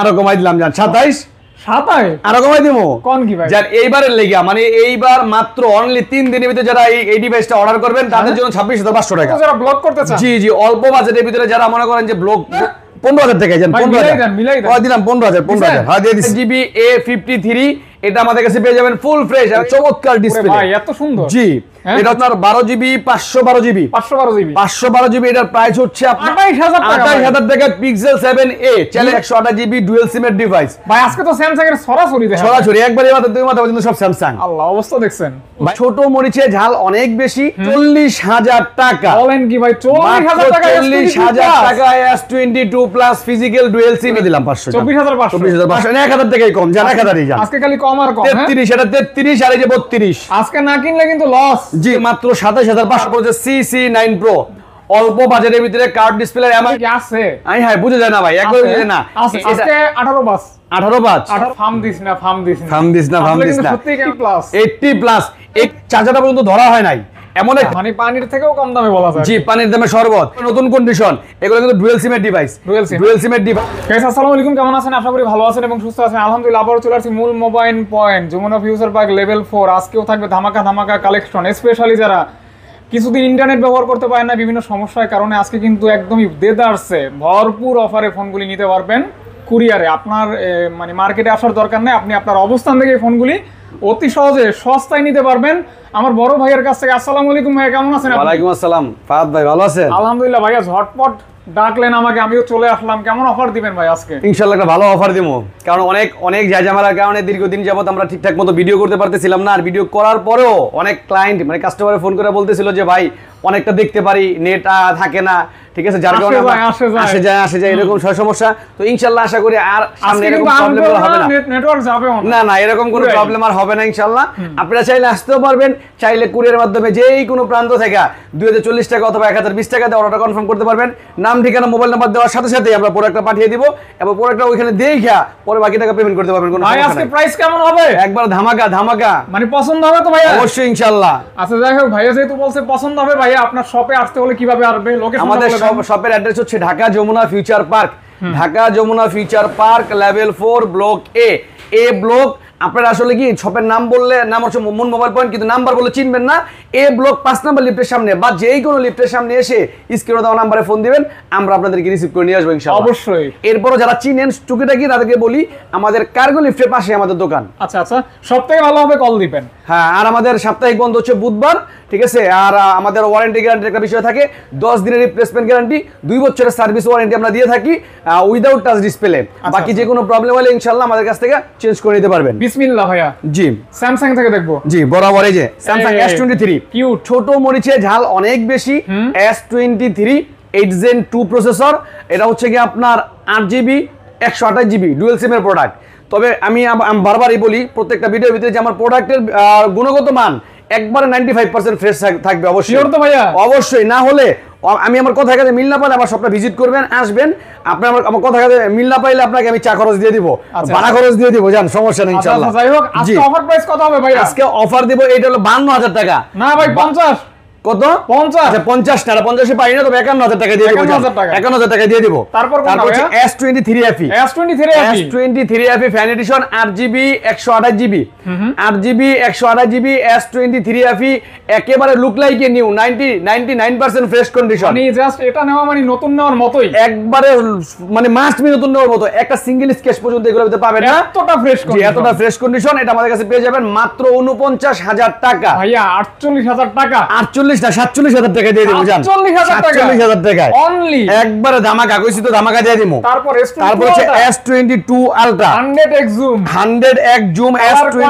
আরো কমাই দিলাম জান 27 আরো কমাই দিমু কোন কি ভাই যার এইবারের লেগা মানে এইবার মাত্র অনলি 3 দিনের ভিতরে যারা এই ডিভাইসটা অর্ডার করবেন তাদের জন্য 26500 টাকা যারা ব্লক করতে চান জি অল্প বাজেটের ভিতরে যারা মনে করেন যে ব্লক 15000 টাকা জান 15000 মিলাই দেন দিলাম 15000 হ্যাঁ দিয়ে দিচ্ছি জিবি A53 এটা আমাদের কাছে পেয়ে যাবেন ফুল ফ্রেশ আর চমৎকার ডিসপ্লে ভাই এত সুন্দর জি এটা আপনার 12 জিবি 512 জিবি 512 জিবি এটার প্রাইস হচ্ছে আপনার 28000 টাকা Pixel 7a channel 128 GB dual SIM এর ডিভাইস ভাই আজকে তো স্যামসাং এর সরাসরি একবারে মাত্র দুই মাথা পর্যন্ত সব স্যামসাং আল্লাহ অবস্থা দেখছেন ছোট মরিচে ঝাল অনেক বেশি 40000 টাকা বলেন কি ভাই 40000 টাকা 40000 টাকা S22 plus physical dual SIM এ দিলাম 500 24500 1000 টাকাই কম জান 1000ই জান আজকে খালি কম আর কম 33 এটা 33 আর এই যে 32 আজকে না কিনলে কিন্তু লস জি মাত্র 27500 পড়ছে CC9 Pro অল্প বাজারের ভিতরে কার্ড ডিসপ্লে এমন কি আছে হ্যাঁ বুঝে যায় না ভাই একবার বুঝে না আজকে 18 বাস 18 বাস ফার্ম দিস না সত্যি কি প্লাস 80 প্লাস এক চার্জারটা পর্যন্ত ধরা হয় নাই এমন মানে পানির থেকেও কম দামে বলা যায় জি পানির দামে শরবত নতুন কন্ডিশন এগুলো কিন্তু ডুয়াল সিম এর ডিভাইস গাইস আসসালামু আলাইকুম কেমন আছেন আশা করি ভালো আছেন এবং সুস্থ আছেন আলহামদুলিল্লাহ আবারো চলে আসছি মূল mobile point Jamuna future park level 4 আজকেও থাকবে ধামাকা কালেকশন স্পেশালি যারা কিছুদিন ইন্টারনেট ব্যবহার করতে পারেন না বিভিন্ন সমস্যার কারণে আজকে কিন্তু একদমই দেদারসে ভরপুর অফারে ফোনগুলি নিতে পারবেন কুরিয়ারে আপনার মানে মার্কেটে আসার দরকার নেই আপনি আপনার অবস্থান থেকে এই ফোনগুলি অতি সহজে সস্তায় নিতে পারবেন আমার বড় ভাইয়ের কাছ থেকে আসসালামু আলাইকুম ভাই কেমন আছেন ওয়া আলাইকুম আসসালাম ফাহাদ ভাই ভালো আছেন আলহামদুলিল্লাহ ভাইয়া ঝটপট ডাকলেন আমাকে আমিও চলে আসলাম কেমন অফার দিবেন ভাই আজকে ইনশাআল্লাহ একটা ভালো অফার দেবো কারণ অনেক ঝামেলার কারণে দীর্ঘদিন যাবত আমরা ঠিকঠাক মতো ভিডিও করতে পারতেছিলাম না আর ভিডিও করার পরেও অনেক ক্লায়েন্ট মানে কাস্টমারে ফোন করে বলতেছিল যে ভাই অনেকটা দেখতে পারি নেট থাকে না ঠিক আছে যার কারণে আসে যায় এরকম সমস্যা তো ইনশাআল্লাহ আশা করি আর সামনে এরকম প্রবলেম হবে না নেটওয়ার্ক যাবে না এরকম কোনো প্রবলেম আর হবে না ইনশাআল্লাহ আপনারা চাইলে আসতেও পারবেন চাইলে কুরিয়ারের মাধ্যমে যেই কোনো প্রান্ত থেকে 2040 টাকা অথবা 1020 টাকা দিয়ে অর্ডারটা কনফার্ম করতে পারবেন নাম ঠিকানা মোবাইল নাম্বার দেওয়ার সাথে সাথে আমরা প্রোডাক্টটা পাঠিয়ে দিব এবং প্রোডাক্টটা ওইখানে দেখা পরে বাকি টাকা পেমেন্ট করতে পারবেন কোনো সমস্যা নেই আজকে প্রাইস কেমন হবে একবার ধামাকা মানে পছন্দ হবে তো ভাই অবশ্যই ইনশাআল্লাহ আচ্ছা যাই হোক ভাইয়া যেহেতু বলছে পছন্দ হবে ভাইয়া আপনার শপে আসতে হলে কিভাবে আসবে লোকেশন আমাদের শপের অ্যাড্রেস হচ্ছে Dhaka Jamuna future park level 4 block A block আপনারা আসলে কি শপের নাম বললে নাম হচ্ছে মূল মোবাইল পয়েন্ট কিন্তু নাম্বার বলে চিনবেন না এ ব্লক 5 নাম্বার লিফটের সামনে বা যেই কোনো লিফটের সামনে এসে স্ক্রিনে দেওয়া নাম্বারে ফোন দিবেন আমরা আপনাদেরকে রিসিভ করে নিয়ে আসবো ইনশাআল্লাহ অবশ্যই এরপরও যারা চিনেন টুকিটাকি তাদেরকে বলি আমাদের কার্গো লিফটের পাশে আমাদের দোকান আচ্ছা সবথেকে ভালো হবে কল দিবেন হ্যাঁ আর আমাদের সাপ্তাহিক বন্ধ হচ্ছে বুধবার ঠিক আছে আর আমাদের ওয়ারেন্টি গ্যারান্টির একটা বিষয় থাকে 10 দিনের রিপ্লেসমেন্ট গ্যারান্টি 2 বছরের সার্ভিস ওয়ারেন্টি আমরা দিয়ে থাকি উইদাউট টাচ ডিসপ্লে বাকি যে কোনো প্রবলেম হলে ইনশাআল্লাহ আমাদের কাছ থেকে চেঞ্জ করে নিতে পারবেন বিসমিল্লাহ ভাইয়া জি স্যামসাং থেকে দেখবো জি বরাবর এই যে স্যামসাং S23 কিউট ছোট মরিচে ঝাল অনেক বেশি S23 8 Gen 2 প্রসেসর এটা হচ্ছে কি আপনার 8GB 128GB ডুয়াল সিম এর প্রোডাক্ট তবে আমি বারবারই বলি প্রত্যেকটা ভিডিওর ভিতরে যে আমার প্রোডাক্টের গুণগত মান একবারে 95% ফ্রেশ থাকবে অবশ্যই তো ভাইয়া অবশ্যই না হলে আমি আমার কথা কাজে মিল না পাইলে আমার সবটা ভিজিট করবেন আসবেন আপনি আমার কথা কাজে মিল না পাইলে আপনাকে আমি চা খরচ দিয়ে দিব ভাড়া খরচ দিয়ে দিব জান সমস্যা নেই ইনশাআল্লাহ যাই হোক আজকে অফার প্রাইস কত হবে ভাই আজকে অফার দিব এটা হলো 52000 টাকা না ভাই 50 কত 50 আচ্ছা 50 টাকা 50 এ পাই না তবে 51000 টাকা দিয়ে দিব 51000 টাকা দিয়ে দিব তারপর হচ্ছে S23FE S23FE fan addition 8GB 128GB 8GB 128GB S23FE একেবারে look like a new 99% fresh condition মানে জাস্ট এটা নেওয়া মানে নতুন নেওয়ার মতোই একবারে মানে মাস্ট বি নতুন নেওয়ার মতো একটা সিঙ্গেল স্কেচ পর্যন্ত এগুলোর ভিতরে পাবেন না এতটা ফ্রেশ কন্ডিশন এটা আমাদের কাছে পেয়ে যাবেন মাত্র 49000 টাকা ভাইয়া 48000 টাকা 48 না 47000 টাকা দিয়ে দেব জান 47000 টাকা অনলি একবারে ধামাকা কইছি তো ধামাকা দিয়ে দিমু তারপর হচ্ছে S22 ultra 100x zoom S20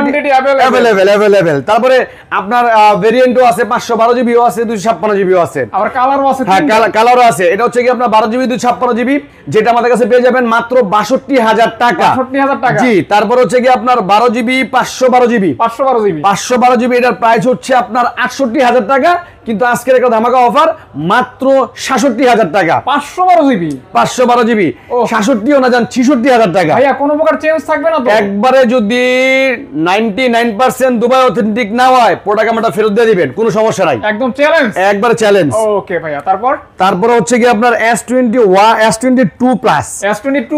available তারপরে আপনার ভেরিয়েন্টও আছে 512GB ও আছে 256GB ও আছে আবার কালারও আছে হ্যাঁ কালারও আছে এটা হচ্ছে কি আপনার 12GB 256GB যেটা আমাদের কাছে পেয়ে যাবেন মাত্র 62000 টাকা জি তারপর হচ্ছে কি আপনার 12GB 512GB এটার প্রাইস হচ্ছে আপনার 68000 টাকা কিন্তু আজকের একটা ধামাকা অফার মাত্র ৬৭,০০০ টাকা। 512 জিবি 512 জিবি ৬৭ও না যান ৬৬,০০০ টাকা। ভাইয়া কোনো প্রকার চেঞ্জ থাকবে না তো? একবারে যদি 99% দুবাই অথেন্টিক না হয় প্রোডাক্ট আমরা ফেরত দিয়ে দিবেন, কোনো সমস্যা নাই, একদম চ্যালেঞ্জ, একবারে চ্যালেঞ্জ। ওকে ভাইয়া। তারপরে হচ্ছে কি আপনার S22 প্লাস S22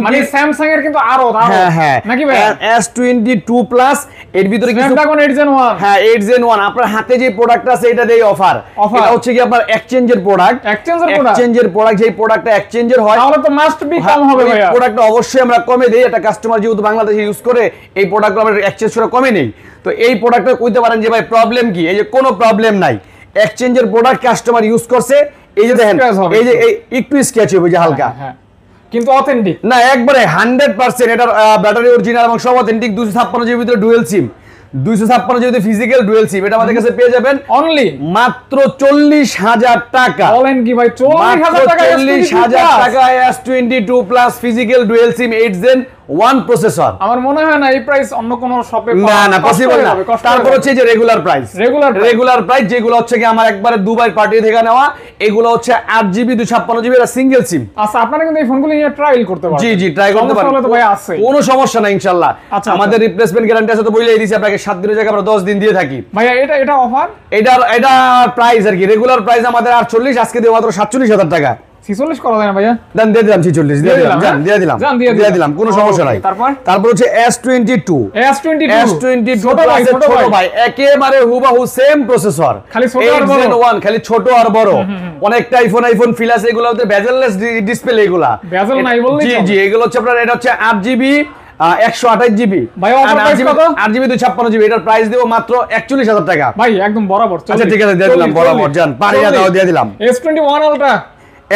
মানে স্যামসাং এর কিন্তু আরো হ্যাঁ নাকি ভাইয়া? S22 প্লাস এর ভিতরে কিছু Snapdragon 8 Gen 1 হ্যাঁ 8 Gen 1 আপনার হাতে যে প্রোডাক্ট আছে এটা দেই অফার। এটা হচ্ছে কি আপনার এক্সচেঞ্জের প্রোডাক্ট, যেই প্রোডাক্টটা এক্সচেঞ্জের হয় তাহলে তো মাস্ট বি কম হবে ভাইয়া। প্রোডাক্টটা অবশ্যই আমরা কমে দেই, এটা কাস্টমার যেহেতু বাংলাদেশে ইউজ করে এই প্রোডাক্টগুলো আমরা এক্সচেঞ্জ করে কমে নেই। তো এই প্রোডাক্টটা কইতে পারেন যে ভাই প্রবলেম কি, এই যে কোনো প্রবলেম নাই, এক্সচেঞ্জের প্রোডাক্ট কাস্টমার ইউজ করছে, এই যে দেখেন এই যে একটু স্ক্র্যাচ হবে যে হালকা, কিন্তু অথেন্টিক না একবারে 100% এটার ব্যাটারি অরিজিনাল এবং সব অথেন্টিক। 256 জিবি ভিতরে dual SIM, 256 GB physical dual SIM, এটা আমাদের কাছে পেয়ে যাবেন অনলি মাত্র 40,000 টাকা। বলেন কি ভাই 40,000 টাকা? 40,000 টাকা S22 plus physical dual SIM 8 Gen 1 processor. আমার মনে হয় না এই প্রাইস অন্য কোন শপে না পসিবল না। তারপর হচ্ছে যে রেগুলার প্রাইস যেগুলো হচ্ছে কি আমার একবারে দুবাই পার্টি থেকে নেওয়া, এগুলো হচ্ছে 8GB 256GB এর সিঙ্গেল সিম। আচ্ছা আপনারা কিন্তু এই ফোনগুলো নিয়ে ট্রায়াল করতে পারেন। জি ট্রাই করতে পারেন, তো ভাই আছে কোনো সমস্যা নাই ইনশাআল্লাহ। আমাদের রিপ্লেসমেন্ট গ্যারান্টি আছে, তো বলেই দিয়েছি আপনাকে 7 দিনের জায়গায় আমরা 10 দিন দিয়ে থাকি ভাইয়া। এটা অফার, এটা প্রাইস আর কি রেগুলার প্রাইস আমাদের 48, আজকে দেব মাত্র 47,000 টাকা। 46 করা যায় না ভাইয়া? দেন দিয়ে দিলাম 46 দিয়ে দিলাম কোনো সমস্যা নাই। তারপর হচ্ছে S22 ছোট ভাই একেবারে হুবহু সেম প্রসেসর, খালি ছোট আর বড়, খালি ছোট আর বড়। অনেকটা আইফোন ফিল আছে, এগুলোতে বেজেললেস ডিসপ্লে, এগুলা বেজেল নাই বললেই জি এগুলো হচ্ছে আপনার, এটা হচ্ছে 8GB 128GB ভাই, অফার প্রাইস কত? 8GB 256GB, এটার প্রাইস দেব মাত্র 41,000 টাকা ভাই, একদম বরাবর। আচ্ছা ঠিক আছে দিয়ে দিলাম, বরাবর জান পারিয়া দাও দিয়ে দিলাম। S21 Ultra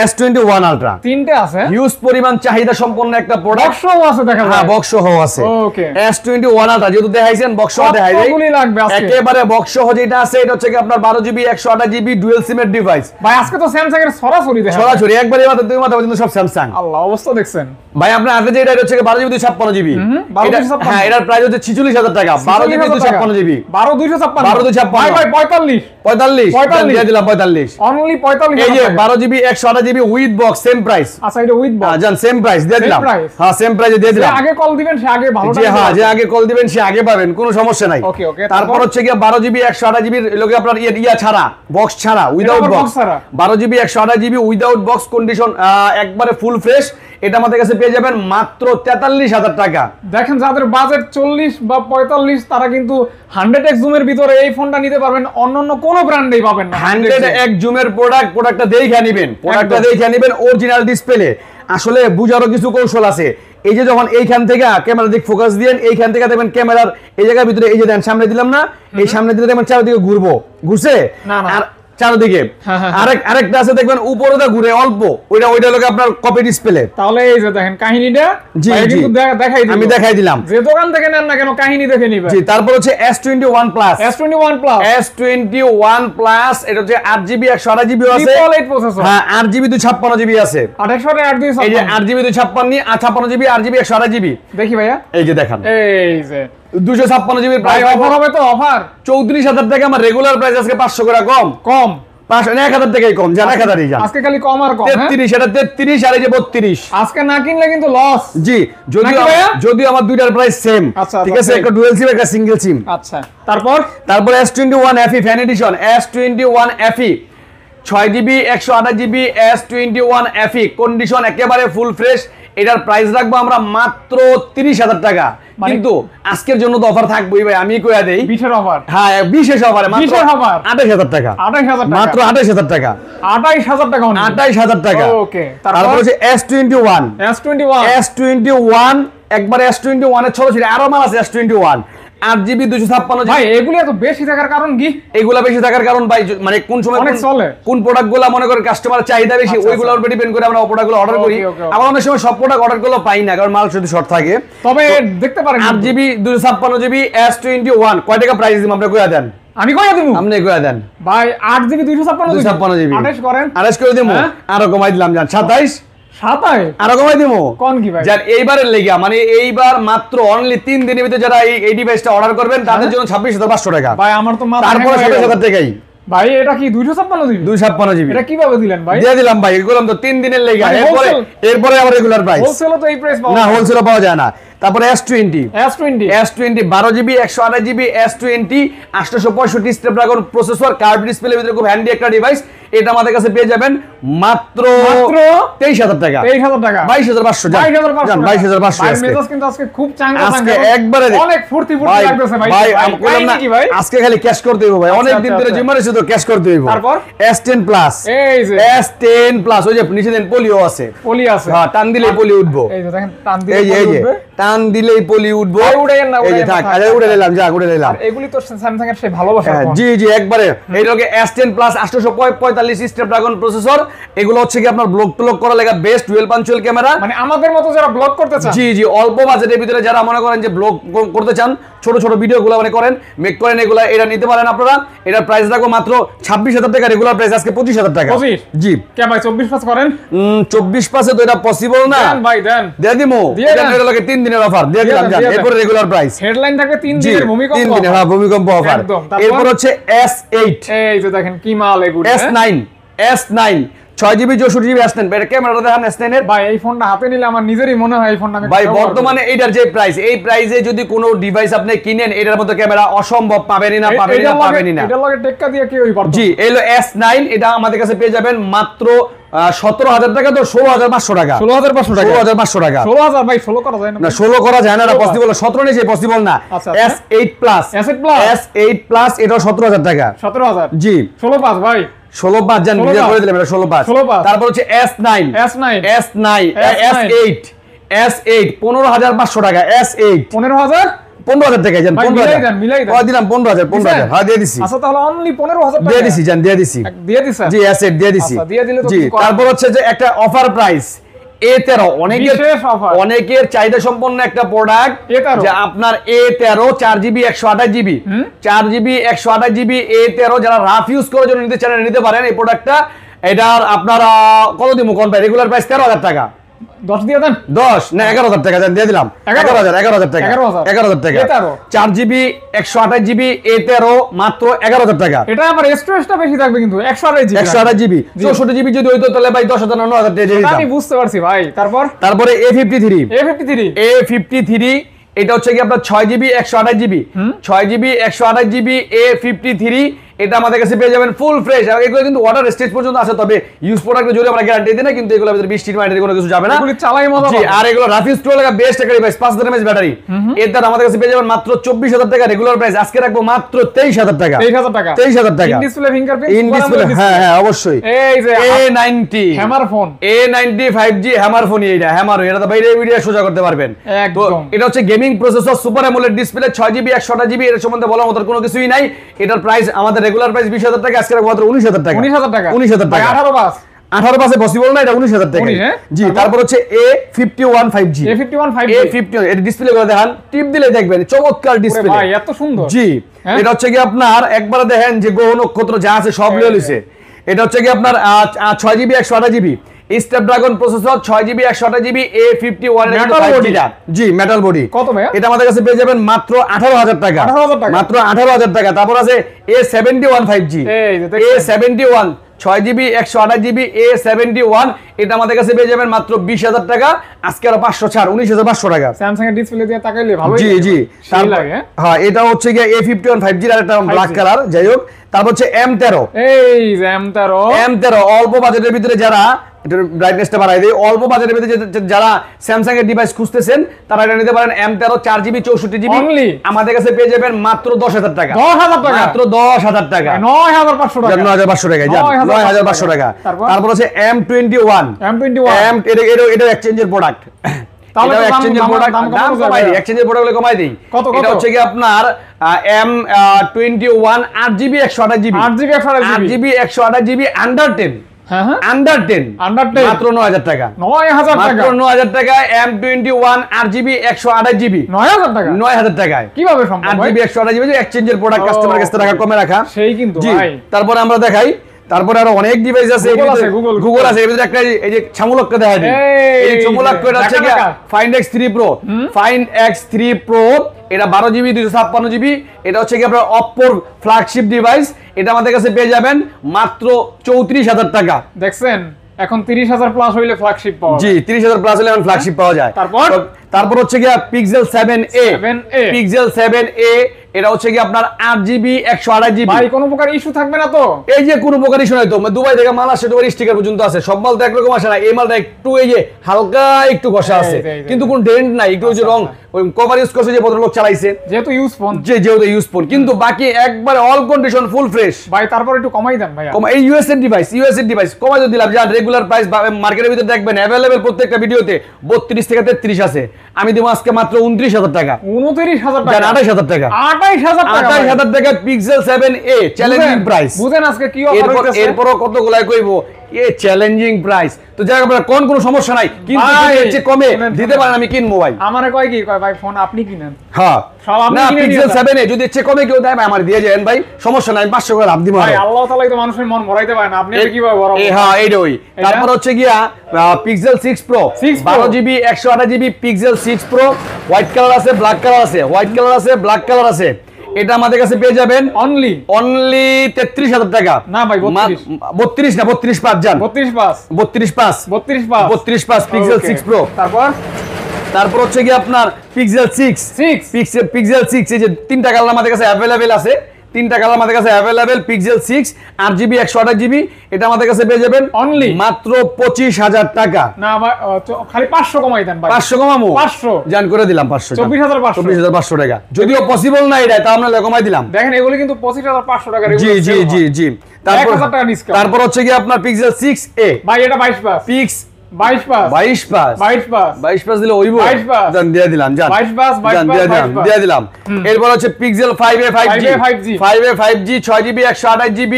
S21 Ultra তিনটে আছে, হিউজ পরিমাণ চাহিদা সম্পন্ন একটা প্রোডাক্ট, বক্সও আছে দেখা যায়। হ্যাঁ বক্সও আছে। ওকে S21 Ultra যেহেতু দেখাইছেন বক্সও দেখাই দেই, কতগুলি লাগবে আজকে? একেবারে বক্সও যেটা আছে এটা হচ্ছে কি আপনার 12GB 128GB ডুয়াল সিমের ডিভাইস। ভাই আজকে তো স্যামসাং এর সরাসরি দেখা, সরাসরি একবারে মাত্র দুই মাত্র কিন্তু সব স্যামসাং। আল্লাহ অবস্থা দেখছেন ভাই আপনার হাতে যেটা হচ্ছে 12GB 256GB, হ্যাঁ এটার প্রাইস হচ্ছে 46,000 টাকা। 12GB 256GB 12,256 ভাই 45 দিয়ে দিলাম 45 অনলি 45। এই যে 12GB 128GB with box same price. আচ্ছা এটা উইথ বক্স জান সেম প্রাইস দিয়ে দিলাম, হ্যাঁ সেম প্রাইসে দিয়ে দিলাম। আগে কল দিবেন সে আগে ভালো জি হ্যাঁ, যে আগে কল দিবেন সে আগে পাবেন, কোনো সমস্যা নাই। ওকে তারপর হচ্ছে কি 12GB 128GB লোকে আপনার ইয়া ছাড়া বক্স ছাড়া without box 12GB 128GB without box condition একবারে ফুল ফ্রেশ, এটা আমাদের কাছে পেয়ে যাবেন মাত্র 43,000 টাকা। দেখেন যাদের বাজেট 40 বা 45 তারা কিন্তু 100x জুমের ভিতরে এই ফোনটা নিতে পারবেন, অন্যান্য কোনো ব্র্যান্ডেই পাবেন না। 100x জুমের প্রোডাক্টটা দেখে নেবেন, অরিজিনাল ডিসপ্লে। আসলে বুঝারও কিছু কৌশল আছে। এই যে যখন এইখান থেকে ক্যামেরা দিক ফোকাস দিবেন, এইখান থেকে দেখবেন ক্যামেরার এই জায়গার ভিতরে এই যে দেন সামনে দিলাম না, এই সামনে দিলে দেখবেন চারদিকে ঘুরছে আর চারদিকে আরেকটা আছে দেখবেন উপরে ঘুরে অল্প, ওইটা লোকে আপনার কপি ডিসপ্লে। তাহলে এই যে দেখেন কাহিনীটা কিন্তু আমি দেখাই দিলাম, যে দোকান থেকে নেন না কেন কাহিনী দেখে নিবেন। জি তারপর হচ্ছে S21 Plus এটা হচ্ছে 8GB 128GB আছে, হ্যাঁ 8GB 256GB আছে, 828 এই যে 8GB 256GB 8GB 128GB দেখি ভাইয়া, এই যে দেখেন এই যে 256GB প্রাইস অফার হবে তো অফার 34,000 টাকা। আমার রেগুলার প্রাইস আজকে 500 করে কম 1,000 টাকাই কম, জান 1,000ই জান আজকে খালি কম আর কম 33, এটা 33 আর এই যে 32 আজকে না কিনলে কিন্তু লস। জি যদিও আমার দুইটার প্রাইস সেম, ঠিক আছে, একটা ডুয়াল সিম একটা সিঙ্গেল সিম। আচ্ছা তারপর S21 FE fan addition, S21 FE 6GB 128GB S21 FE condition একেবারে ফুল ফ্রেশ, এটার প্রাইস রাখবো আমরা মাত্র 30,000 টাকা। কিন্তু আজকের জন্য তো অফার থাকবেই ভাই, আমি কইয়া দেই বিশেষ অফার, হ্যাঁ বিশেষ অফারে মাত্র 28,000 টাকা, মাত্র 28,000 টাকা, 28,000 টাকা। ওকে তারপর হচ্ছে S21 একবার S21 এর ছোট ছিল, আরো মাল আছে S21 8GB 256GB। ভাই এগুলো এত বেশি থাকার কারণ কি? এগুলা বেশি থাকার কারণ ভাই মানে কোন সময় কোন প্রোডাক্টগুলো মনে করেন কাস্টমার চাহিদা বেশি, ওইগুলোর উপর ডিপেন্ড করে আমরা প্রোডাক্টগুলো অর্ডার করি। আবার অনেক সময় সব প্রোডাক্ট অর্ডার করলে পাই না, কারণ মাল শুধু শর্ট থাকে। তবে দেখতে পারেন 8GB 256GB S21 কয় টাকা প্রাইস দিম আমরা কইয়া দেন? আমি কইয়া দিমু, আপনি কইয়া দেন ভাই 8GB 256GB 28 করেন, 28 করে দিমু, আরো কমাই দিলাম জান 27 আরো কমাই দিমু কোন কি ভাই যার এইবারের লেগা, মানে এইবার মাত্র অনলি 3 দিনের ভিতরে যারা এই ডিভাইসটা অর্ডার করবেন তাদের জন্য 26,500 টাকা। ভাই আমার তো মাথা তারপরে 27,000 টাকাই ভাই এটা কি 256 জিবি? 256 জিবি। এটা কিভাবে দিলেন ভাই? দিয়ে দিলাম ভাই, এগুলো তো 3 দিনের লেগে, এরপরে আবার রেগুলার প্রাইস। হোলসেলে তো এই প্রাইস পাওয়া না, হোলসেলে পাওয়া যায় না। তারপরে S20 12 GB 128 GB S20 865 Snapdragon processor, curve display, ভিতরে খুব হ্যান্ডি একটা ডিভাইস। এটা আমাদের কাছে পেয়ে যাবেন মাত্র 23000 টাকা। 23000 টাকা, 22500 যান 22500 ভাই মেজাজ কিন্তু আজকে খুব চাঙ্গা আজকে একবারে অনেক ফুর্তি লাগতেছে ভাই। ভাই আমি বললাম না আজকে খালি ক্যাশ করতে হইব ভাই, অনেক দিন ধরে জিমারে শুধু ক্যাশ করতে হইব। তারপর S10 প্লাস, এই যে S10 প্লাস, ওই যে নিচে দেন পলিও আছে, পলি আছে, হ্যাঁ টান দিলেই পলি উঠবো। এই যে দেখেন টান দিলে এই যে টান দিলেই পলি উঠবো। উড়েন না, এই যে থাক, আরে উড়ে নিলাম, যা উড়ে নিলাম। এগুলি তো স্যামসাং এর সেই ভালোবাসা। জি জি একবারে এই লগে S10 প্লাস 845 স্ন্যাপড্রাগন প্রসেসর। এগুলো হচ্ছে কি আপনার ব্লক টু লক করা লাগা বেস্ট ডুয়াল পাঞ্চুয়াল ক্যামেরা, মানে আমাদের মতো যারা ব্লগ করতে চান, জি জি অল্প বাজেটের ভিতরে যারা মনে করেন যে ব্লগ করতে চান, ছোট ছোট ভিডিওগুলো মানে করেন, মেক করেন, এগুলা এটা নিতে পারেন আপনারা। এটা প্রাইস রাখবো মাত্র 26000 টাকা, রেগুলার প্রাইস আজকে 25000 টাকা। 25 জি কে ভাই 24 পাস করেন? 24 পাসে তো এটা পসিবল না দেন ভাই, দেন দিয়ে দিমু। এটা লাগে 3 দিনের অফার দিয়ে দিলাম, জান এরপর রেগুলার প্রাইস। হেডলাইন থাকবে 3 দিনের ভূমিকম্প, 3 দিনের হ্যাঁ ভূমিকম্প অফার। এরপর হচ্ছে S8, এই যে দেখেন কি মাল এগুলো। S9 6 জিবি 64 জিবি S9, এটা ক্যামেরাটা দেখেন S9 এর। ভাই এই ফোনটা হাতে নিলে আমার নিজেরই মনে হয় এই ফোনটা আমি ভাই বর্তমানে এইটার যে প্রাইস, এই প্রাইসে যদি কোনো ডিভাইস আপনি কিনেন, এটার মতো ক্যামেরা অসম্ভব পাবেনই না, পাবেনই না। এটার লগে টেক্কা দিয়ে কি হই পারতো? জি এই হলো S9, এটা আমাদের কাছে পেয়ে যাবেন মাত্র 17000 টাকা, তো 16500 টাকা। 16500 টাকা, 16500 টাকা। 16000 ভাই 16 করা যায় না? না 16 করা যায় না, এটা পসিবল 17 নেই, পসিবল না। আচ্ছা, S8 প্লাস, S8 প্লাস এটা 17000 টাকা। 17000 জি 16 পাস ভাই, 16 পাঁচ জান ভিডিও করে দিলাম, এটা 16 পাঁচ। তারপর হচ্ছে S9 S8 15500 টাকা। S8 15000 টাকা জান, 15000 মিলাই দেন, দিলাম 15000 হ্যাঁ দিয়ে দিছি। আচ্ছা তাহলে অনলি 15000 টাকা দিয়ে দিছি জান, দিয়ে দিছি জি S8 দিয়ে দিছি। আচ্ছা দিয়ে দিলে তো জি তারপর হচ্ছে যে একটা অফার প্রাইস A13, অনেকের চাহিদা সম্পন্ন একটা প্রোডাক্ট, যে আপনার A13 4GB 128GB 4GB 128GB A13 যারা রাফ ইউজ করার জন্য নিতে চান নিতে পারেন এই প্রোডাক্টটা। এটার আপনার কত দিমু কোন ভাই, রেগুলার প্রাইস 13000 টাকা। 10 দিয়ে দেন, 10 না 11000 টাকা দিয়ে দিলাম। 11000 টাকা, 11000 টাকা। 4GB 128GB A13 মাত্র 11000 টাকা। এটা আবার স্টোরেজটা বেশি থাকবে কিন্তু 128GB 64GB যদি হইতো তাহলে ভাই 10000 9000 টাকা দিয়ে দিতাম। আমি বুঝতে পারছি ভাই। তারপরে A53 এটা হচ্ছে কি আপনার 6GB 128GB 6GB A53, এটা আমাদের কাছে পেয়ে যাবেন ফুল ফ্রেশ। আর এগুলো কিন্তু ওয়াটার স্টেজ পর্যন্ত আছে, তবে ইউজ প্রোডাক্টের জন্য আমরা গ্যারান্টি দিই না, কিন্তু এগুলো ভিতরে বৃষ্টির মাটির কোনো কিছু যাবে না, এগুলো চালাই মজা পাবে। আর এগুলো রাফ ইউজ করে লাগা বেস্ট একটা ডিভাইস, 5000 mAh ব্যাটারি। এর দাম আমাদের কাছে পেয়ে যাবেন মাত্র 24000 টাকা, রেগুলার প্রাইস আজকে রাখবো মাত্র 23000 টাকা। 23000 টাকা in display fingerprint, in display, হ্যাঁ হ্যাঁ অবশ্যই। এই যে A90 hammer phone, A90 5G hammer phone, এটা তো বাইরে ভিডিও সোজা করতে পারবেন। তো এটা হচ্ছে gaming processor, super AMOLED display, 6GB 128GB, এর সম্বন্ধে বলার মতো কোনো কিছুই নাই। এটার প্রাইস আমাদের রেগুলার প্রাইস 20000 টাকা, আজকে রাখবো মাত্র 19000 টাকা। 19000 টাকা 18 পাসে পসিবল না, এটা 19000 টাকা। জি তারপর হচ্ছে A51 5G এটা ডিসপ্লে করে দেখেন, টিপ দিলে দেখবেন চমৎকার ডিসপ্লে ভাই, এত সুন্দর। জি এটা হচ্ছে কি আপনার একবারে দেখেন যে গ্রহ নক্ষত্র যা আছে সব লিয়ে লিছে। এটা হচ্ছে কি আপনার 6GB 128GB Snapdragon processor, 6GB 128GB A51 জি মেটাল বডি। কত ভাই? এটা আমাদের কাছে পেয়ে যাবেন মাত্র 18000 টাকা, মাত্র 18000 টাকা। তারপর আছে A71 5G A71 6GB 128GB A71, এটা আমাদের কাছে পেয়ে যাবেন মাত্র 20000 টাকা, আজকে আরো 500 ছাড় 19500 টাকা। স্যামসাং এর ডিসপ্লে দিয়ে তাকাইলে ভালোই জি জি হ্যাঁ এটা হচ্ছে কি A51 5G আর একটা ব্ল্যাক কালার, যাই হোক। তারপর হচ্ছে M13, এই যে M13 অল্প বাজেটের ভিতরে যারা, এটার ব্রাইটনেসটা বাড়াই দেই, অল্প বাজেটের ভিতরে যারা স্যামসাং এর ডিভাইস খুঁজতেছেন তারা এটা নিতে পারেন। M13 4GB 64GB আমাদের কাছে পেয়ে যাবেন মাত্র 10000 টাকা, 10000 টাকা, মাত্র 10000 টাকা, 9500 টাকা, 9500 টাকা, 9500 টাকা। তারপর হচ্ছে M21 এটা এক্সচেঞ্জের প্রোডাক্ট, তাহলে এক্সচেঞ্জের প্রোডাক্ট দাম কমাই দিই, এক্সচেঞ্জের প্রোডাক্টগুলো কমাই দিই। এটা হচ্ছে কি আপনার M21 8GB 128GB আন্ডার 10 মাত্র 9000 টাকা, 9000 টাকা। M21 8GB 128GB 9000 টাকায় কিভাবে সম্ভব? 8GB 128GB এক্সচেঞ্জের প্রোডাক্ট, কাস্টমার কাছে টাকা কমে রাখা, সেই কিন্তু ভাই। তারপর আমরা দেখাই তারপরে আরো অনেক ডিভাইস আছে, গুগল আছে, এর ভিতরে একটা এই যে ছামুলক্কা দেখা দিই, এই ছামুলক্কা এটা হচ্ছে find x 3 pro, find x 3 pro, এটা 12 জিবি 256 জিবি, এটা হচ্ছে কি আপনার অপ্পোর ফ্ল্যাগশিপ ডিভাইস, এটা আমাদের কাছে পেয়ে যাবেন মাত্র 34,000 টাকা। দেখছেন এখন 30,000 প্লাস হইলে ফ্ল্যাগশিপ পাওয়া যায়। জি 30,000 প্লাস হলে এখন ফ্ল্যাগশিপ পাওয়া যায়। তারপর হচ্ছে কি পিক্সেল 7a, পিক্সেল 7a, এটা হচ্ছে কি আপনার 8GB 128GB। ভাই কোনো প্রকার ইস্যু থাকবে না তো? এই যে কোনো প্রকার ইস্যু নাই তো, দুবাই থেকে মাল আসে, দুবাই স্টিকার পর্যন্ত আছে, সব মাল তো একরকম আসে না, এই মালটা একটু এই যে হালকা একটু ঘষা আছে, কিন্তু কোনো ডেন্ট নাই, একটু যে রং ওই কভার ইউজ করছে যে ভদ্রলোক চালাইছে, যেহেতু ইউজ ফোন, যেহেতু ইউজ ফোন, কিন্তু বাকি একবারে অল কন্ডিশন ফুল ফ্রেশ। ভাই তারপর একটু কমাই দেন ভাই। এই ইউএসএ ডিভাইস কমাই দিলাম, যা রেগুলার প্রাইস মার্কেটের ভিতরে দেখবেন अवेलेबल প্রত্যেকটা ভিডিওতে 32 থেকে 33 আছে, আমি দেব আজকে মাত্র 29,000 টাকা। 29,000 টাকা? 28,000 টাকা। 28,000 টাকা পিক্সেল 7a চ্যালেঞ্জিং প্রাইস। বুঝেন আজকে কি অফার হইতাছে? এরপরও কতগুলাই কইবো এ চ্যালেঞ্জিং প্রাইস, তো যাই আপনারা কোনো সমস্যা নাই, কিন্তু এর চেয়ে কমে দিতে পারেন আমি কিনবো ভাই। আমারে কয় কি কয় ভাই ফোন আপনি কিনেন। হ্যাঁ সব আপনি না, কিনে পিক্সেল 7a যদি এর চেয়ে কমে কেউ দেয় ভাই আমার দিয়ে যাবেন ভাই, সমস্যা নাই, 500 করে লাভ দিব ভাই। আল্লাহ তাআলাই তো মানুষের মন ভরাইতে পারে না, আপনি কিভাবে ভরাবো? হ্যাঁ এইটাই। তারপর হচ্ছে গিয়া pixel 6 pro 12GB 128GB, pixel 6 pro, white colour আছে, ব্ল্যাক কালার আছে, হোয়াইট কালার আছে, ব্ল্যাক কালার আছে, এটা আমাদের কাছে পেয়ে যাবেন অনলি 33,000 টাকা। না ভাই 32 না 32 পাঁচ যান, 32 পাঁচ পিক্সেল 6 প্রো। তারপর হচ্ছে কি আপনার পিক্সেল 6 এই যে তিনটা কালার আমাদের কাছে अवेलेबल আছে, তিনটা কালার আমাদের কাছে अवेलेबल, পিক্সেল 6 8GB 128GB, এটা আমাদের কাছে পেয়ে যাবেন অনলি মাত্র 25,000 টাকা। না ভাই খালি 500 কমাই দেন ভাই। 500 কমামো? 500 জান করে দিলাম, 500 24,500 টাকা, যদিও পসিবল না এটা, তা আমরা কমাই দিলাম। দেখেন এগুলো কিন্তু 25,500 টাকা। জি জি জি জি। তারপর হচ্ছে কি আপনার পিক্সেল 6a ভাই, এটা 22 পাস, 22 পাস দিলে ওইব, জান দিয়ে দিলাম, জান 22 দিয়ে দিলাম। এরপর হচ্ছে pixel 5a 5G 6GB 128GB,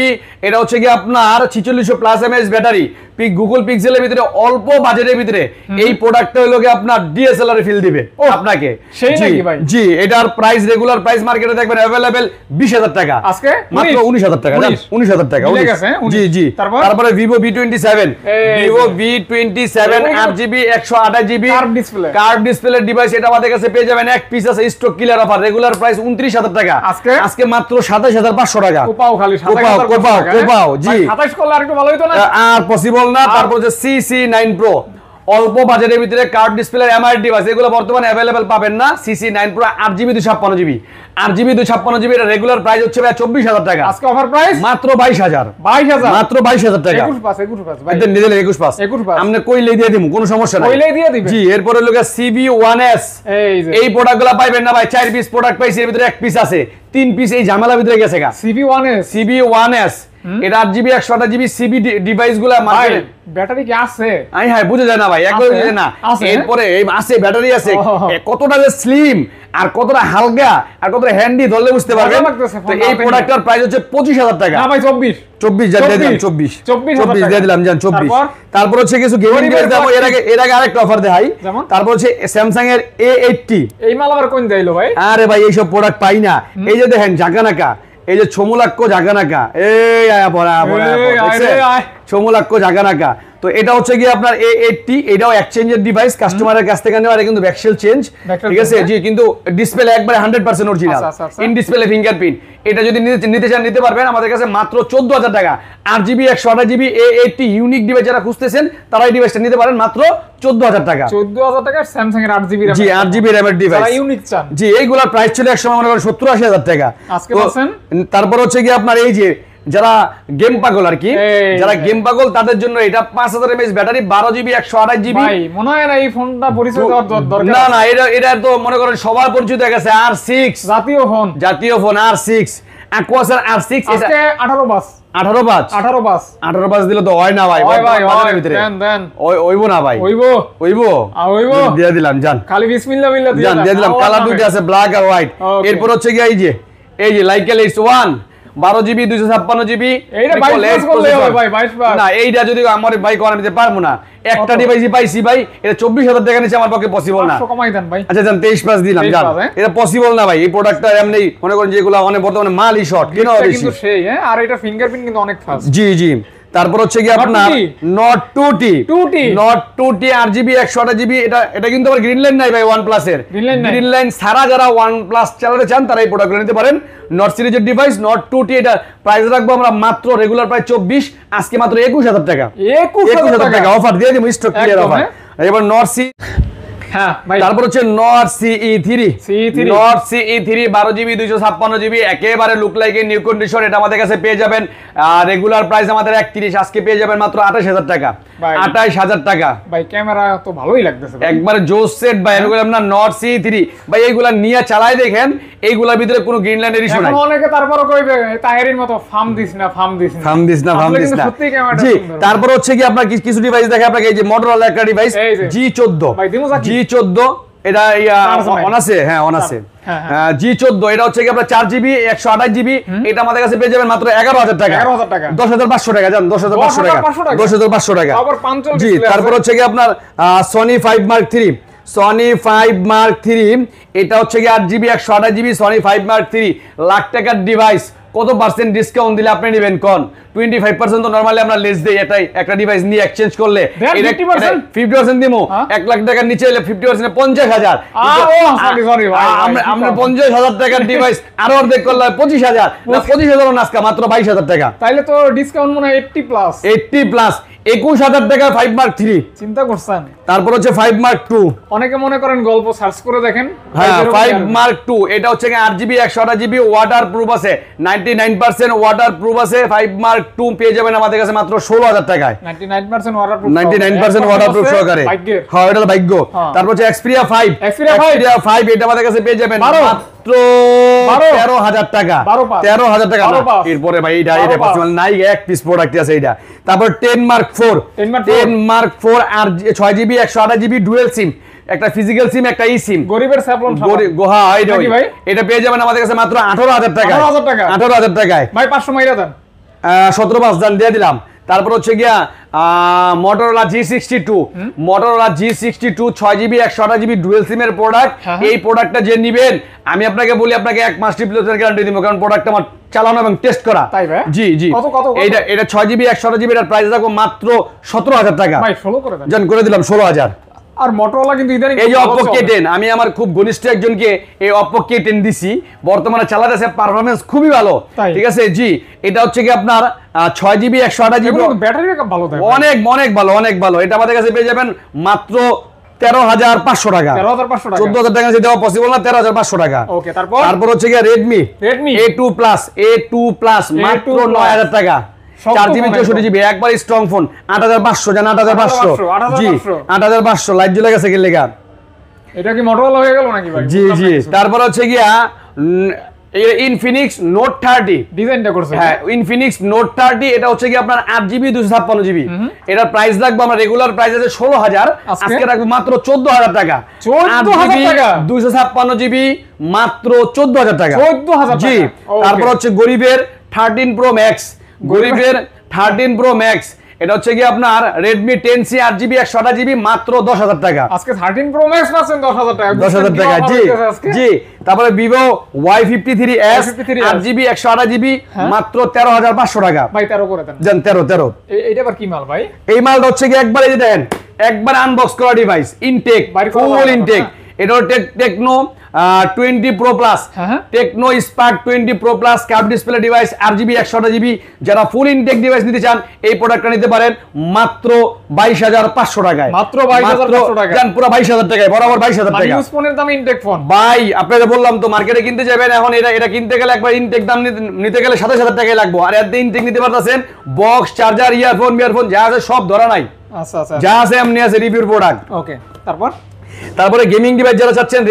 এটা হচ্ছে কি আপনার 4600 প্লাস এমএএইচ ব্যাটারি। গুগল পিক্সেলের ভিতরে অল্প বাজেটের ভিতরে এই প্রোডাক্টটা হলো কি আপনার ডিএসএলআর এ ফিল দিবে আপনাকে। সেই নাকি ভাই? জি, এটার প্রাইস রেগুলার প্রাইস মার্কেটে দেখবেন अवेलेबल 20,000 টাকা, আজকে মাত্র 19,000 টাকা, 19,000 টাকা। জি জি। তারপরে Vivo V27 8GB 128GB curve display device, এটা আমাদের কাছে পেয়ে যাবেন, এক পিস আছে, stock clear offer, regular price 29,000 টাকা, আজকে মাত্র 27,500 টাকা। কোপাও খালি 27,500 কোপাও জি। 27 করলে আরেকটু ভালো হতো না? আর পসিবল না। তারপর যে CC9 Pro অল্প বাজেটের ভিতরে কার্ভ ডিসপ্লে এমআই ডিভাইস, এগুলো বর্তমানে अवेलेबल পাবেন না। CC9 Pro 8GB 256GB, 8GB 256GB, এটা রেগুলার প্রাইস হচ্ছে ভাই 24,000 টাকা, আজকে অফার প্রাইস মাত্র 22,000 মাত্র 22,000 টাকা। 21 পাস ভাই, এটা নিলে 21 পাস আমরা কইলেই দিয়ে দিমু, কোনো সমস্যা নাই, কইলেই দিয়ে দিবেন। জি, এরপর হলো CB1S, এই প্রোডাক্টগুলো পাইবেন না ভাই, 4 পিস প্রোডাক্ট পাইছি, এর ভিতরে এক পিস আছে, 3 পিস এই ঝামেলা ভিতরে গেছে গা। CB1S এটা 8GB 128GB সিবি ডিভাইস গুলা মার্কেটে ব্যাটারি কি আছে? হ্যাঁ বুঝা যায় না ভাই, একবার বুঝে না। এরপরে এই আছে ব্যাটারি আছে, কতটা যে স্লিম আর কতটা হালকা আর কতটা হ্যান্ডি ধরলে বুঝতে পারবেন। তো এই প্রোডাক্টটার প্রাইস হচ্ছে 25,000 টাকা। না ভাই 24 জান দিয়ে দিলাম, 24 দিয়ে দিলাম জান 24। তারপর হচ্ছে কিছু গেমিং ডিভাইস দাও, এর আগে আরেকটা অফার দেখাই। তারপর হচ্ছে স্যামসাং এর A80, এই মাল আবার কোন দেইলো ভাই? আরে ভাই এইসব প্রোডাক্ট পাই না, এই যে দেখেন জাগানাকা, এই যে ছমুলাক্ষ জাগানাকা, এই আয়া পড়া ছমুলাক্ষ জাগানাকা। তো এটা হচ্ছে কি আপনার A80, এটাও এক্সচেঞ্জের ডিভাইস, কাস্টমারের কাছ থেকে নেওয়া, এটা কিন্তু ব্যাকশেল চেঞ্জ, ঠিক আছে জি, কিন্তু ডিসপ্লে একবারে 100% অরিজিনাল, ইন ডিসপ্লে ফিঙ্গারপ্রিন্ট। এটা যদি নিতে চান নিতে পারবেন আমাদের কাছে মাত্র 14,000 টাকা। 8GB 128GB A80 unique device যারা খুঁজতেছেন তারা এই ডিভাইসটা নিতে পারেন মাত্র 14,000 টাকা। 14,000 টাকা স্যামসাং এর 8GB RAM, জি 8GB RAM এর ডিভাইস, যারা ইউনিক চান, জি এইগুলোর প্রাইস ছিল এক সময় মনে করেন 70-80,000 টাকা, আজকে পাচ্ছেন। তারপর হচ্ছে কি আপনার এই যে যারা গেম পাগল আর কি, যারা গেম পাগল তাদের জন্য এটা 5000 mAh ব্যাটারি, 12GB 128GB। ভাই মনে হয় না এই ফোনটা পরিচয় দেওয়ার দরকার, না না, এটা তো মনে করেন সবার পরিচিত হয়ে গেছে, R6 জাতীয় ফোন R6 Aquaser R6, আজকে 18 বাস দিলে তো হয় না ভাই, বাজারের ভিতরে দেন ওইবো না ভাই, ওইবো দিয়ে দিলাম জান, খালি বিসমিল্লাহ দিয়ে দিলাম। কালার দুটো আছে, ব্ল্যাক আর হোয়াইট। এরপর হচ্ছে কি এই যে লাইকা X1 12GB 256GB। এইটা 22 করলে হবে ভাই, 22। না এইটা যদি আমার ভাই করে নিতে পারবো না, একটা ডিভাইসই পাইছি ভাই, এটা 24000 টাকা নিচে আমার পক্ষে পসিবল না। 500 কমাই দেন ভাই। আচ্ছা জান 23 দিলাম জান, এটা পসিবল না ভাই। এই প্রোডাক্টটা এমনি মনে করেন যেগুলো অনেক বর্তমানে মালই শর্ট কেন হবে কিন্তু সেই হ্যাঁ, আর এটা ফিঙ্গারপ্রিন্ট কিন্তু অনেক ফাস্ট। জি জি। তারপর হচ্ছে কি আপনার Nord 2T Nord 2T 8GB 128GB। এটা কিন্তু আবার গ্রিন লাইন নাই ভাই OnePlus এর। গ্রিন লাইন ছাড়া যারা OnePlus চালাতে চান তারা এই প্রোডাক্টগুলো নিতে পারেন। Nord সিরিজের ডিভাইস Nord 2T, এটা প্রাইস রাখবো আমরা মাত্র রেগুলার প্রাইস 24, আজকে মাত্র 21000 টাকা। 21000 টাকা অফার দিয়ে দেব, স্টক ক্লিয়ার অফার। এবার Nord C, হ্যাঁ ভাই, তারপর হচ্ছে Nord CE3 Nord CE3 12GB 256GB, একেবারে look like a new condition. এটা আমাদের কাছে পেয়ে যাবেন রেগুলার প্রাইস আমাদের 31, আজকে পেয়ে যাবেন মাত্র 28000 টাকা। 28000 টাকা ভাই, ক্যামেরা তো ভালোই লাগতেছে একবারে জোস সেট ভাই। এগুলো আপনার Nord CE3 ভাই, এইগুলা নিয়ে চালাই দেখেন, এইগুলার ভিতরে কোনো গ্রিন লাইনের ইস্যু নাই। অনেকে তারপরও কইবে তাহেরির মতো ফার্ম দিস না। জি। তারপর হচ্ছে কি আপনার কিছু ডিভাইস দেখে আপনাকে, এই যে Motorola একটা ডিভাইস G14 G14, এটা অন আছে, হ্যাঁ অন আছে G14। এটা হচ্ছে কি আপনার 4GB 128GB। এটা আমাদের কাছে পেয়ে যাবেন মাত্র 11000 টাকা। 10500 টাকা জান, 10500 টাকা 10500 টাকা। জি। তারপর হচ্ছে কি আপনার Sony 5 Mark 3 Sony 5 Mark 3, এটা হচ্ছে কি 8GB 128GB Sony 5 Mark 3, lakh টাকার ডিভাইস। কত পার্সেন্ট ডিসকাউন্ট দিলে আপনি নেবেন কোন? 25% তো নরমালি আমরা লেস দেই এটাই, একটা ডিভাইস নিয়ে এক্সচেঞ্জ করলে 50% দিমু। 1 লাখ টাকার নিচে হলে 50% 50000। আমরা 50000 টাকার ডিভাইস আরো অর্ধেক করলে 25000 না, 25000 না, আজকে মাত্র 22000 টাকা। তাইলে তো ডিসকাউন্ট মনে হয় 80+। 21000 টাকা 5 Mark 3 চিন্তা করছেন। তারপর হচ্ছে 5 Mark 2, অনেকে মনে করেন গল্প সার্চ করে দেখেন। হ্যাঁ 5 Mark 2, এটা হচ্ছে 8GB 128GB, ওয়াটার প্রুফ আছে, 99% ওয়াটার প্রুফ আছে। 5 Mark 2 পেয়ে যাবেন আমাদের কাছে মাত্র 16000 টাকায়। 99% ওয়াটার প্রুফ, 99% ওয়াটার প্রুফ সহকারে। হ্যাঁ এটা ভাগ্য। তারপর হচ্ছে Xperia 5 এটা আমাদের কাছে পেয়ে যাবেন মাত্র 13000 টাকা। 13000 টাকা। এরপরে ভাই এটা পসিবল নাই, এক পিস প্রোডাক্ট আছে এটা। তারপর 10 Mark 4 আর 6GB 128GB ডুয়াল সিম, একটা ফিজিক্যাল সিম একটা ই সিম। গরিবের স্যাপলন এটা পেয়ে যাবেন আমাদের কাছে মাত্র 18000 টাকা। 18000 টাকায় ভাই 500 মাইরা দেন। 17 দান দিয়ে দিলাম। তারপর হচ্ছে গিয়া Motorola G62 6GB 128GB dual সিমের প্রোডাক্ট। এই প্রোডাক্টটা যে নিবেন, আমি আপনাকে বলি আপনাকে 1 মাস রিপ্লেসমেন্ট গ্যারান্টি দিব, কারণ প্রোডাক্ট আমার চালানো এবং টেস্ট করা। জি জি। এটা 6GB 128GB, এর প্রাইস রাখবো মাত্র 17000 টাকা। ভাই 16 করে দেন। জান করে দিলাম 16000। আর Motorola কিন্তু ইদানিং এই যে Oppo K10, আমি আমার খুব ঘনিষ্ঠ একজনকে এই Oppo K10 দিছি, বর্তমানে চালাতেছে, পারফরম্যান্স খুবই ভালো। ঠিক আছে জি। এটা হচ্ছে কি আপনার 6GB 128GB, ব্যাটারি ব্যাকআপ ভালো থাকে, অনেক ভালো। এটা আমাদের কাছে পেয়ে যাবেন মাত্র 13500 টাকা। 14000 টাকা দেওয়া পসিবল না, 13500 টাকা। ওকে। তারপর হচ্ছে কি Redmi A2+ মাত্র 9000 টাকা। 4GB 64GB একবার স্ট্রং ফোন, 8500 জান, 8500। জি 8500 লাইট জ্বলে গেছে কি লেখা। এটা কি Motorola হয়ে গেল নাকি ভাই? জি জি। তারপর হচ্ছে গিয়া Infinix Note 30 ডিজাইনটা করছে। হ্যাঁ Infinix Note 30, এটা হচ্ছে কি আপনার 8GB 256GB। এটার প্রাইস রাখবো আমরা, রেগুলার প্রাইস আছে 16000, আজকে রাখবো মাত্র 14000 টাকা। 14000 টাকা 256GB মাত্র 14000 টাকা। 14000 টাকা। জি। তারপর হচ্ছে গরিবের 13 Pro Max, এটা হচ্ছে কি আপনার Redmi 10C 8GB 128GB মাত্র 10000 টাকা। আজকে 13 Pro Max পাচ্ছেন 10000 টাকা। 10000 টাকা। জি জি। তারপরে Vivo Y53s 8GB 128GB মাত্র 13500 টাকা। ভাই 13 করে দেন। জান 13। এইটা আবার কি মাল ভাই? এই মালটা হচ্ছে কি একবার এই যে দেখেন, একবার আনবক্স করা ডিভাইস, ইনটেক, ফুল ইনটেক। এটা Tecno 20 Pro Plus, Tecno Spark 20 Pro Plus curve display device, 8GB 128GB। যারা ফুল ইনটেক ডিভাইস নিতে চান এই প্রোডাক্টটা নিতে পারেন মাত্র 22500 টাকায়। মাত্র 22500 টাকা জান, পুরো 22000 টাকায়, বরাবর 22000 টাকা। ইউজ ফোনের দাম ইনটেক ফোন ভাই, আপনাদের বললাম তো মার্কেটে কিনতে যাবেন, এখন এটা কিনতে গেলে একবার ইনটেক দাম নিতে গেলে 27000 টাকায় লাগবে। আর এত ইনটেক নিতে পারতেছেন, বক্স, চার্জার, ইয়ারফোন যা আছে সব ধরা নাই। আচ্ছা আচ্ছা, যা আছে এমনি আছে রিভিউর প্রোডাক্ট। ওকে। তারপরে গেমিং ডিভাইস যারা চাচ্ছেন,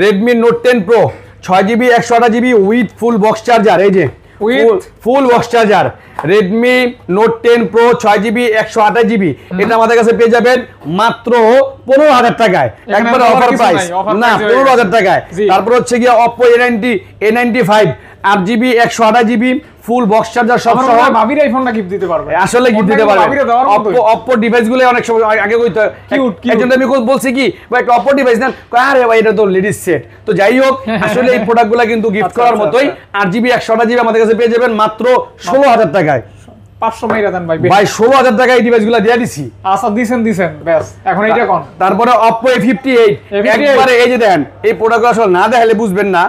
Redmi Note 10 Pro 6GB 128GB with full box charger, এই যে full box charger Redmi Note 10 Pro 6GB 128GB, এটা আমাদের কাছে পেয়ে যাবেন মাত্র 15000 টাকায়, একবারে অফার প্রাইস না, 15000 টাকায়। তারপর হচ্ছে গিয়ে Oppo A95 8GB 128GB full box charger সব সহ ভাবির আইফোনটা গিফট দিতে পারবে, আসলে গিফট দিতে পারবে। Oppo ডিভাইসগুলো অনেক সময় আগে কইতো কিউট, একজন আমি বলছি কি ভাই একটা Oppo ডিভাইস নেন, আরে ভাই এটা তো লেডিস সেট। তো যাই হোক আসলে এই প্রোডাক্টগুলো কিন্তু গিফট করার মতোই। 8GB 128GB আমাদের কাছে পেয়ে যাবেন মাত্র 16000 টাকায়। 500 মাইরা দেন ভাই, 16000 টাকায় এই ডিভাইসগুলো দিয়ে দিছি। আচ্ছা দিছেন ব্যাস, এখন এইটা কোন। তারপরে Oppo A58 একবারে এই যে দেখেন, এই প্রোডাক্টগুলো আসলে না দেখালে বুঝবেন না।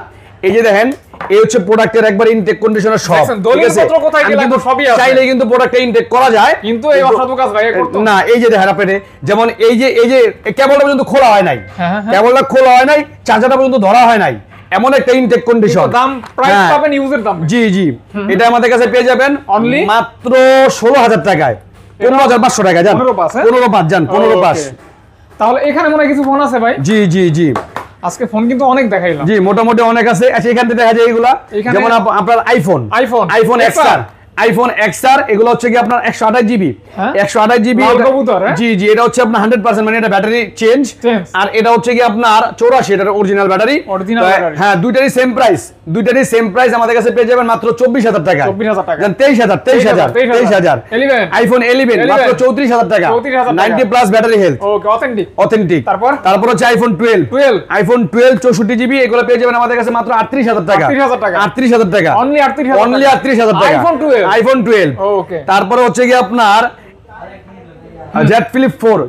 এই যে দেখেন, এই হচ্ছে প্রোডাক্টের একবার ইনটেক কন্ডিশনার সব, দলিলপত্র কোথায় গেল সবই আছে, চাইলে কিন্তু প্রোডাক্টটা ইনটেক করা যায়, কিন্তু এই অসাধু কাজ ভাই করতে না। এই যে দেখেন আপনি, যেমন এই যে কেবলটা পর্যন্ত খোলা হয় নাই, কেবলটা খোলা হয় নাই, চার্জারটা পর্যন্ত ধরা হয় নাই, এমন একটা ইনটেক কন্ডিশন। দাম প্রাইস পাবেন ইউজের দাম। জি জি, এটা আমাদের কাছে পেয়ে যাবেন অনলি মাত্র 16000 টাকায়, 15500 টাকা। জান 15 জান 15। তাহলে এখানে মনে হয় কিছু ফোন আছে ভাই। জি জি জি, আজকে ফোন কিন্তু অনেক দেখাইলাম। জি মোটামুটি অনেক আছে। আচ্ছা এখান থেকে দেখা যায় এগুলা, যেমন আপনার আইফোন XR, আইফোন XR এগুলো হচ্ছে কি আপনার 128GB 128GB। জি জি, এটা হচ্ছে আপনার 100% মানে এটা ব্যাটারি চেঞ্জ, আর এটা হচ্ছে কি আপনার 84, এটা অরিজিনাল ব্যাটারি। হ্যাঁ, দুইটারই সেম প্রাইস আমাদের কাছে পেয়ে যাবেন মাত্র 24000 টাকা। 23000 আইফোন 11 মাত্র 34000 টাকা, 90+ ব্যাটারি হেলথ, ওকে অথেন্টিক। তারপর হচ্ছে আইফোন 12 64GB, এগুলো পেয়ে যাবেন আমাদের কাছে মাত্র 38000 টাকা। 38000 টাকা অনলি 38000 টাকা আইফোন 12। ওকে, তারপরে হচ্ছে কি আপনার Z Flip 4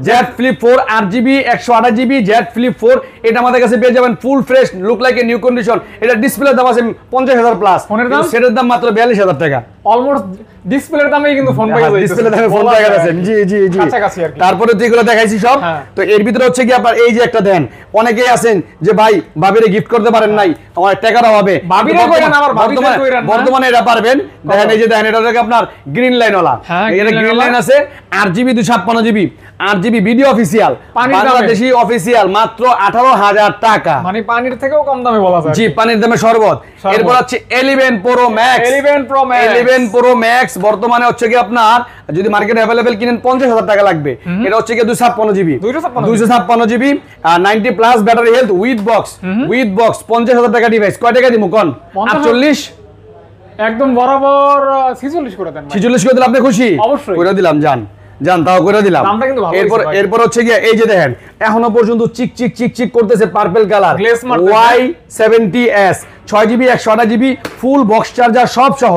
8GB 128GB Z Flip 4, এটা আমাদের কাছে পেয়ে যাবেন full fresh, look like a new condition. এটা ডিসপ্লের দাম আছে 50000 প্লাস, ফোনের দাম সেটের দাম মাত্র 42000 টাকা। অলমোস্ট ডিসপ্লের দামেই কিন্তু ফোন পাওয়া যাচ্ছে, ডিসপ্লের দামে ফোন পাওয়া যাচ্ছে। জি জি জি, কাছাকাছি আর কি। তারপরে যেগুলো দেখাইছি সব, তো এর ভিতরে হচ্ছে কি আপনার এই যে একটা দেন, অনেকেই আছেন যে ভাই ভাবিরে গিফট করতে পারেন নাই, আমার টাকার অভাবে। ভাবিরে কইরান, আবার ভাবিরে কইরান, বর্তমানে এটা পারবেন। দেখেন এই যে দেখেন, এটা হচ্ছে আপনার গ্রিন লাইন ওলা, এটা গ্রিন লাইন আছে 8GB 256GB 8GB video official, Bangladeshi official, মাত্র 18000 টাকা। মানে পানির থেকেও কম দামে বলা যায়। জি, পানির দামে শরবত। এরপর হচ্ছে 11 Pro Max 11 Pro Max বর্তমানে হচ্ছে কি আপনার যদি মার্কেটে अवेलेबल কিনেন 50000 টাকা লাগবে। এটা হচ্ছে কি 256GB 256GB 90+ battery health with box 50000 টাকা ডিভাইস। কয় টাকা দিমু কোন? 48 একদম বরাবর 46 করে দেন। 46 করে দিলে আপনি খুশি? অবশ্যই করে দিলাম, জান তাও করে দিলাম। এরপর হচ্ছে গিয়ে এই যে দেখেন, এখনো পর্যন্ত চিক করতেছে purple colour Y70s 6GB 128GB full box charger সব সহ,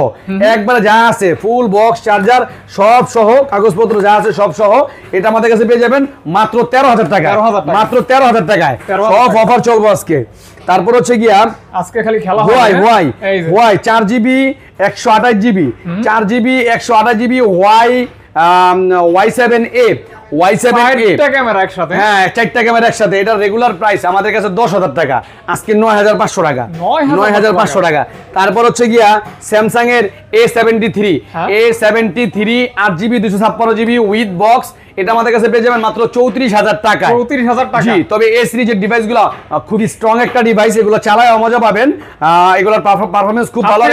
একবারে যা আছে ফুল বক্স চার্জার সব সহ, কাগজপত্র যা আছে সব সহ, এটা আমাদের কাছে পেয়ে যাবেন মাত্র 13000 টাকা, মাত্র 13000 টাকায়। সব অফার চলবে আজকে। তারপর হচ্ছে গিয়া আজকে খালি খেলা হয় 4GB 128GB 4GB 128GB Y7A camera একসাথে, হ্যাঁ 4টা ক্যামেরা একসাথে। এটা রেগুলার প্রাইস আমাদের কাছে 10000 টাকা, আজকে 9500 টাকা, 9500 টাকা। তারপর হচ্ছে গিয়া স্যামসাং এর A73 8GB 256GB with box, এটা আমাদের কাছে পেয়ে যাবেন মাত্র 34000 টাকা। 34000 টাকা। জি, তবে এই সিরিজের ডিভাইসগুলো খুবই স্ট্রং একটা ডিভাইস, এগুলো চালায় মজা পাবেন, এগুলোর পারফরম্যান্স খুব ভালো।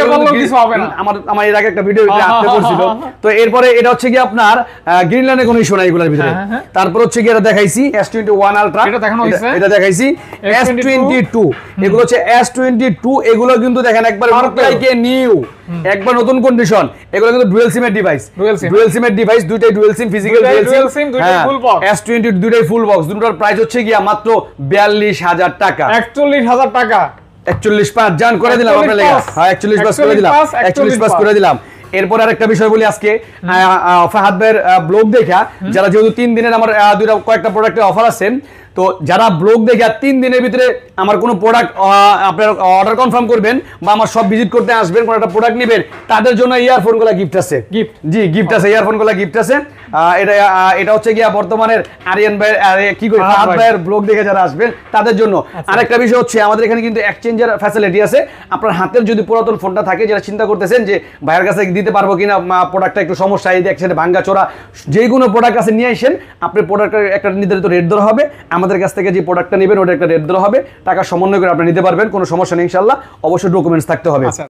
আমার এর আগে একটা ভিডিও আপলোড করছিল। তো এরপরে এটা হচ্ছে কি আপনার গ্রিন লাইনের কোনো ইস্যু নাই এগুলোর ভিতরে। তারপর হচ্ছে কি এটা দেখাইছি S21 Ultra, এটা দেখানো হইছে, এটা দেখাইছি S22, এগুলো হচ্ছে S22, এগুলো কিন্তু দেখেন একবার লুক লাইক এ নিউ, একবার নতুন কন্ডিশন। এগুলো কিন্তু ডুয়াল সিমের ডিভাইস, দুইটাই dual SIM, physical dual SIM, দুইটাই ফুল বক্স। S22 দুইটাই ফুল বক্স, দুটোর প্রাইস হচ্ছে গিয়া মাত্র 42000 টাকা, 41000 টাকা, 41.5 জান করে দিলাম আপনাদের লাগা। হ্যাঁ 41+ করে দিলাম, 41+ করে দিলাম। এরপর আরেকটা বিষয় বলি আজকে, ফাহাদ ভাইয়ের ব্লগ দেখা যারা, যেহেতু 3 দিনের আমার কয়েকটা প্রোডাক্টের অফার আছে, তো যারা ব্লগ দেখে 3 দিনের ভিতরে আমার কোনো প্রোডাক্ট আপনার অর্ডার কনফার্ম করবেন বা আমার সব ভিজিট করতে আসবেন, কোনো একটা প্রোডাক্ট নেবেন, তাদের জন্য ইয়ারফোনগুলো গিফট আছে। গিফট আছে, ইয়ারফোনগুলো গিফট আছে। এটা হচ্ছে গিয়া বর্তমানের আরিয়ান ভাইয়ের কি কই ফাহাদ ভাইয়ের ব্লগ দেখে যারা আসবেন তাদের জন্য। আরেকটা বিষয় হচ্ছে আমাদের এখানে কিন্তু এক্সচেঞ্জের ফ্যাসিলিটি আছে। আপনার হাতের যদি পুরাতন ফোনটা থাকে, যারা চিন্তা করতেছেন যে ভাইয়ের কাছে দিতে পারবো কিনা, প্রোডাক্টটা একটু সমস্যা, এই একসাথে ভাঙ্গা চোরা, যে কোনো প্রোডাক্ট আছে নিয়ে আসেন, আপনার প্রোডাক্টের একটা নির্ধারিত রেট ধরা হবে, আমাদের কাছ থেকে যে প্রোডাক্টটা নেবেন ওটা একটা রেট ধরা হবে, টাকা সমন্বয় করে আপনি নিতে পারবেন, কোনো সমস্যা নেই ইনশাআল্লাহ। অবশ্যই ডকুমেন্টস থাকতে হবে।